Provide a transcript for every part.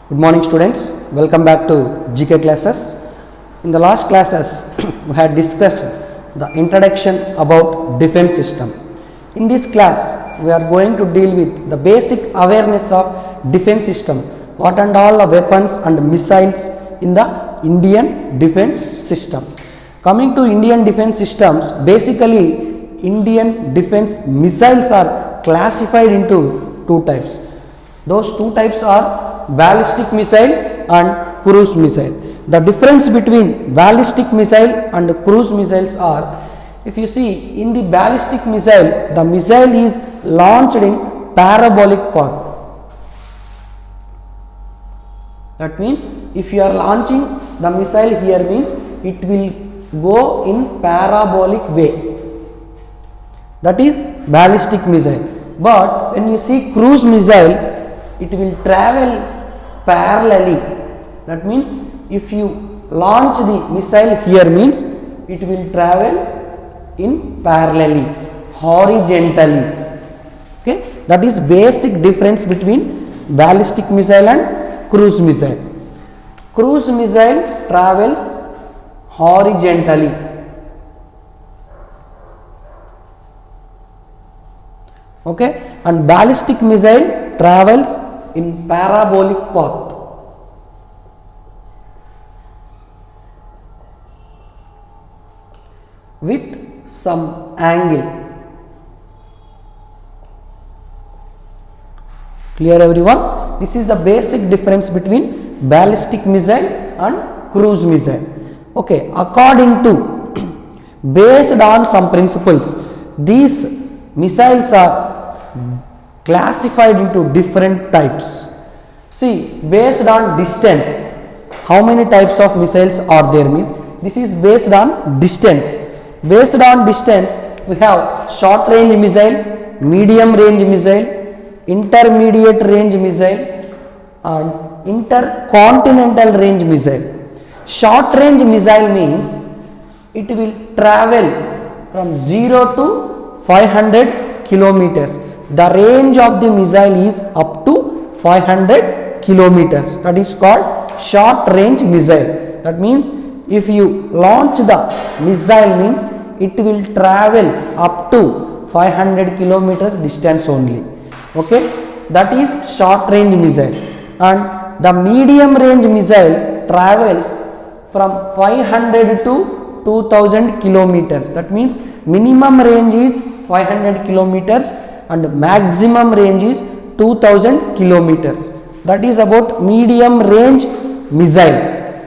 Good morning students, welcome back to GK classes. In the last classes we had discussed the introduction about defense system. In this class we are going to deal with the basic awareness of defense system, what and all the weapons and missiles in the Indian defense system. Coming to Indian defense systems, basically Indian defense missiles are classified into two types. Those two types are ballistic missile and cruise missile. The difference between ballistic missile and cruise missiles are, if you see in the ballistic missile, the missile is launched in parabolic path. That means if you are launching the missile here, means it will go in parabolic way. That is ballistic missile. But when you see cruise missile, it will travel parallelly. That means if you launch the missile here, means it will travel in parallelly, horizontally. Okay, that is basic difference between ballistic missile and cruise missile. Cruise missile travels horizontally. Okay, and ballistic missile travels in parabolic path. With some angle. Clear everyone? This is the basic difference between ballistic missile and cruise missile. Okay, according to, based on some principles, these missiles are classified into different types. See, based on distance, how many types of missiles are there, means this is based on distance. Based on distance, we have short range missile, medium range missile, intermediate range missile and intercontinental range missile. Short range missile means it will travel from 0 to 500 kilometers. The range of the missile is up to 500 kilometers. That is called short range missile. That means if you launch the missile, means it will travel up to 500 kilometers distance only. Okay, that is short range missile. And the medium range missile travels from 500 to 2000 kilometers. That means minimum range is 500 kilometers and maximum range is 2000 kilometers. That is about medium range missile.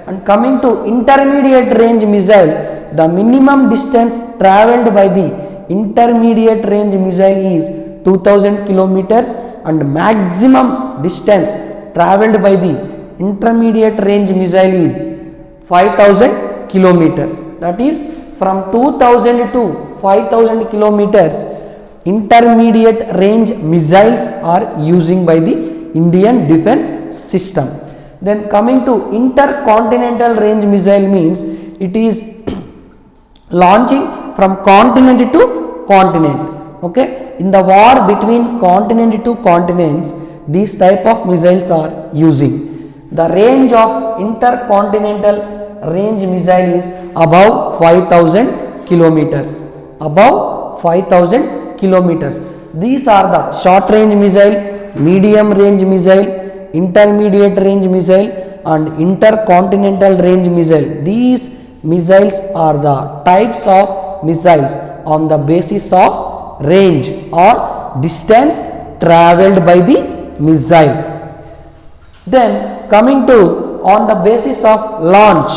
And coming to intermediate range missile, the minimum distance travelled by the intermediate range missile is 2000 kilometers and maximum distance travelled by the intermediate range missile is 5000 kilometers. That is from 2000 to 5000 kilometers intermediate range missiles are using by the Indian defense system. Then coming to intercontinental range missile, means it is launching from continent to continent. Okay, in the war between continent to continents, these type of missiles are using. The range of intercontinental range missile is above 5000 kilometers. Above 5000 kilometers. These are the short range missile, medium range missile, intermediate range missile and intercontinental range missile. These missiles are the types of missiles on the basis of range or distance travelled by the missile. Then coming to on the basis of launch,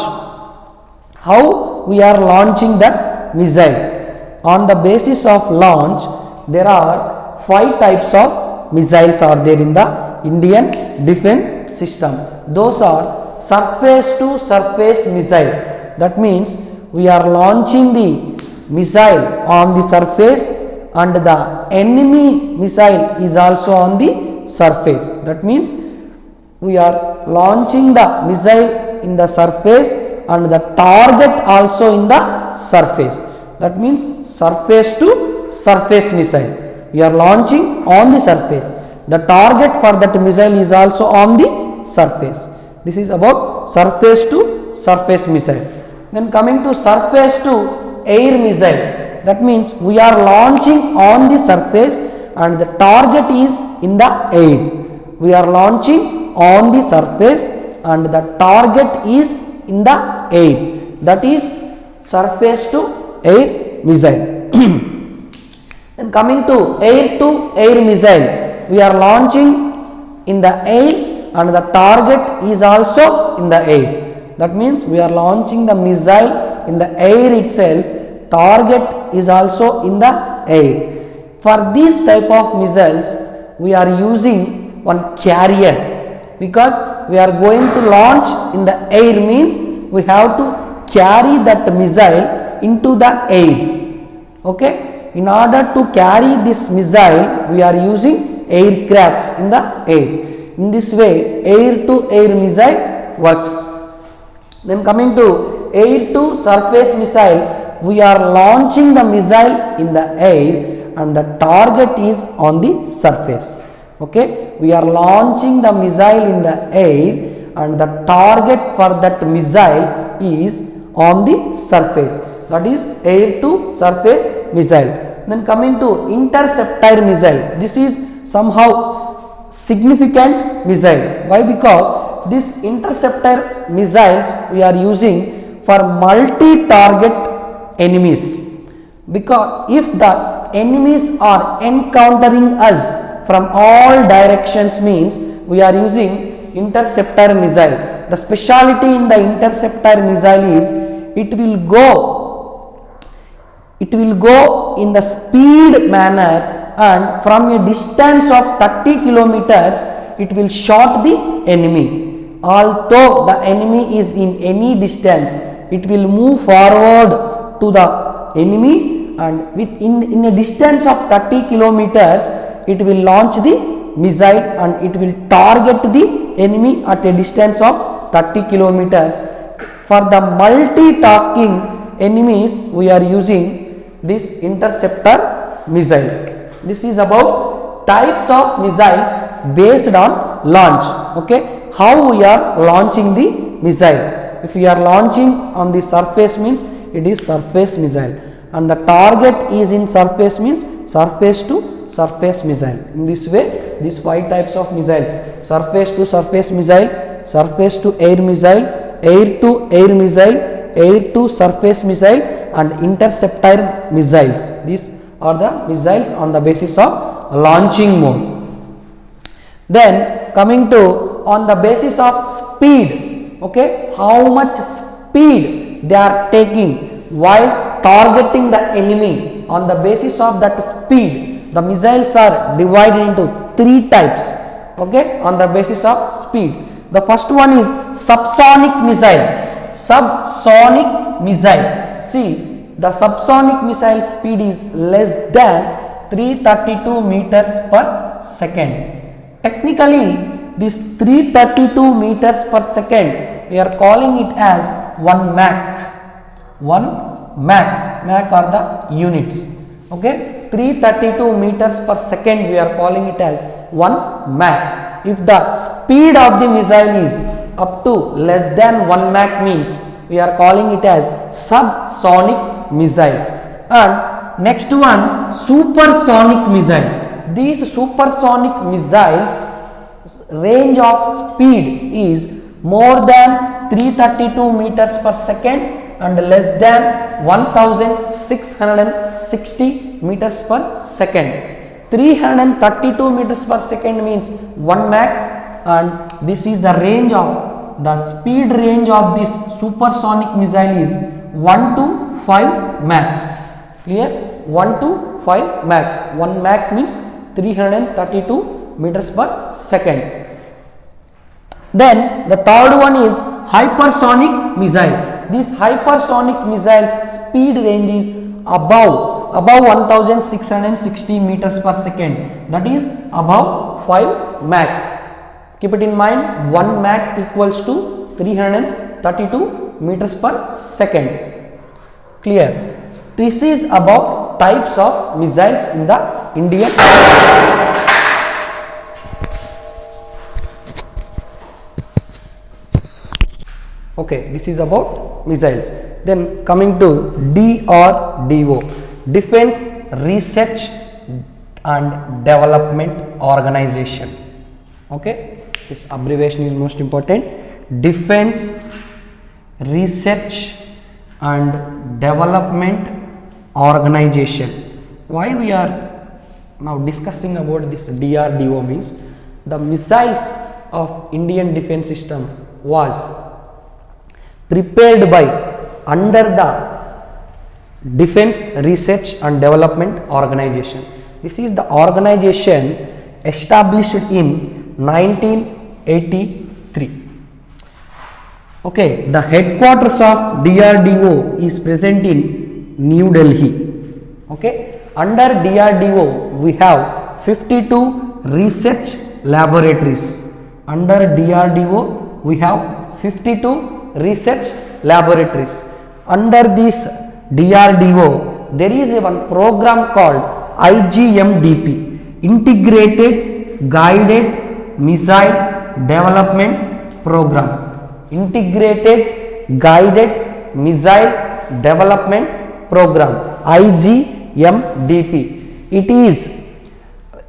how we are launching that missile. On the basis of launch, there are 5 types of missiles are there in the Indian defense system. Those are surface to surface missile. That means we are launching the missile on the surface and the enemy missile is also on the surface. That means we are launching the missile in the surface and the target also in the surface. That means surface to surface missile. We are launching on the surface. The target for that missile is also on the surface. This is about surface to surface missile. Then coming to surface to air missile, that means we are launching on the surface and the target is in the air. We are launching on the surface and the target is in the air. That is surface to air missile. Then coming to air missile, we are launching in the air and the target is also in the air. That means we are launching the missile in the air itself, target is also in the air. For this type of missiles, we are using one carrier, because we are going to launch in the air means we have to carry that missile into the air. Okay. In order to carry this missile, we are using aircrafts in the air. In this way, air to air missile works. Then coming to air to surface missile, we are launching the missile in the air and the target is on the surface. Okay, we are launching the missile in the air and the target for that missile is on the surface. That is air to surface missile. Then coming to interceptor missile, this is somehow significant missile. Why? Because this interceptor missiles we are using for multi-target enemies. Because if the enemies are encountering us from all directions means we are using interceptor missile. The speciality in the interceptor missile is it will go in the speed manner and from a distance of 30 kilometers it will shot the enemy. Although the enemy is in any distance, it will move forward to the enemy and in a distance of 30 kilometers it will launch the missile and it will target the enemy at a distance of 30 kilometers. For the multitasking enemies we are using this interceptor missile. This is about types of missiles based on launch. Okay, how we are launching the missile. If we are launching on the surface means it is surface missile and the target is in surface means surface to surface missile. In this way, these 5 types of missiles: surface to surface missile, surface to air missile, air to air missile, air to surface missile and interceptor missiles. These are the missiles on the basis of launching mode. Then coming to on the basis of speed, okay, how much speed they are taking while targeting the enemy. On the basis of that speed, the missiles are divided into 3 types. Okay, on the basis of speed. The first one is subsonic missile. Subsonic missile. See, the subsonic missile speed is less than 332 meters per second. Technically, this 332 meters per second, we are calling it as 1 Mach. 1 Mach. Mach are the units. Okay, 332 meters per second, we are calling it as 1 Mach. If the speed of the missile is up to less than 1 Mach means we are calling it as subsonic missile. And next one, supersonic missile. These supersonic missiles range of speed is more than 332 meters per second and less than 1660 meters per second. 332 meters per second means 1 Mach and this is the range of the speed range of this supersonic missile is 1 to 5 Machs. Clear? 1 to 5 Machs. 1 Mach means 332 meters per second. Then the third one is hypersonic missile. This hypersonic missile's speed range is above 1660 meters per second, that is above 5 Machs. Keep it in mind, 1 Mach equals to 332 meters per second. Clear? This is about types of missiles in the Indian. Okay, this is about missiles. Then coming to DRDO, Defense Research and Development Organization. Okay, this abbreviation is most important. Defense Research and Development Organization. Why we are now discussing about this DRDO means the missiles of Indian defense system was prepared by under the Defense Research and Development Organization. This is the organization established in 1983. Okay, the headquarters of DRDO is present in New Delhi. Okay, under DRDO we have 52 research laboratories. Under DRDO we have 52 research laboratories. Under this DRDO there is a one program called IGMDP, Integrated Guided Missile Development Program. Integrated Guided Missile Development Program, IGMDP.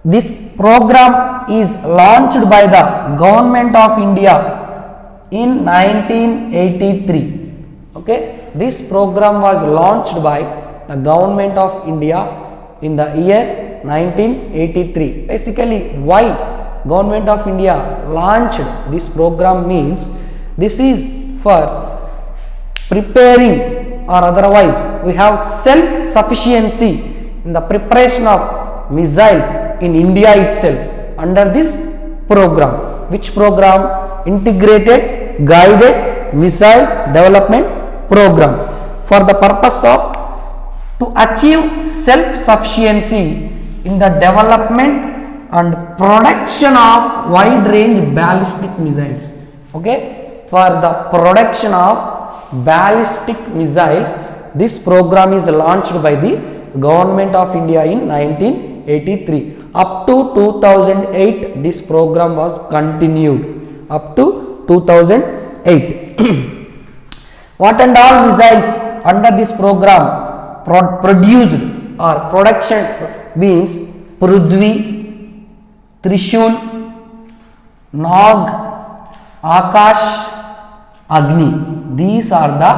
This program is launched by the Government of India in 1983. Okay, this program was launched by the Government of India in the year 1983. Basically, why Government of India launched this program means this is for preparing, or otherwise we have self-sufficiency in the preparation of missiles in India itself under this program. Which program? Integrated Guided Missile Development Program, for the purpose of to achieve self-sufficiency in the development and production of wide range ballistic missiles. Okay, for the production of ballistic missiles, this program is launched by the Government of India in 1983. Up to 2008 this program was continued up to 2008. What and all missiles under this program produced or production means Prithvi, Trishul, Nag, Akash, Agni. These are the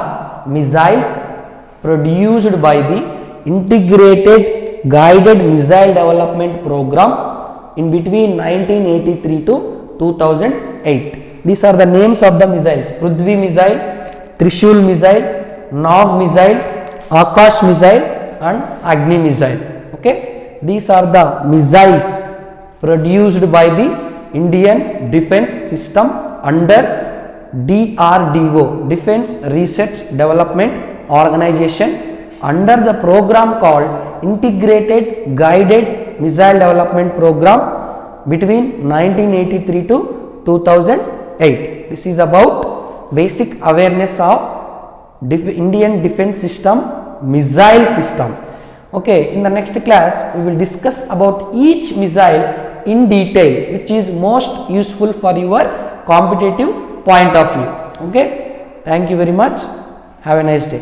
missiles produced by the Integrated Guided Missile Development Program in between 1983 to 2008. These are the names of the missiles: Prithvi missile, Trishul missile, Nag missile, Akash missile and Agni missile. Okay, these are the missiles produced by the Indian defense system under DRDO, Defense Research Development Organization, under the program called Integrated Guided Missile Development Program between 1983 to 2008. This is about basic awareness of Indian defense system, missile system. Okay, in the next class we will discuss about each missile in detail, which is most useful for your competitive point of view. Okay, thank you very much. Have a nice day.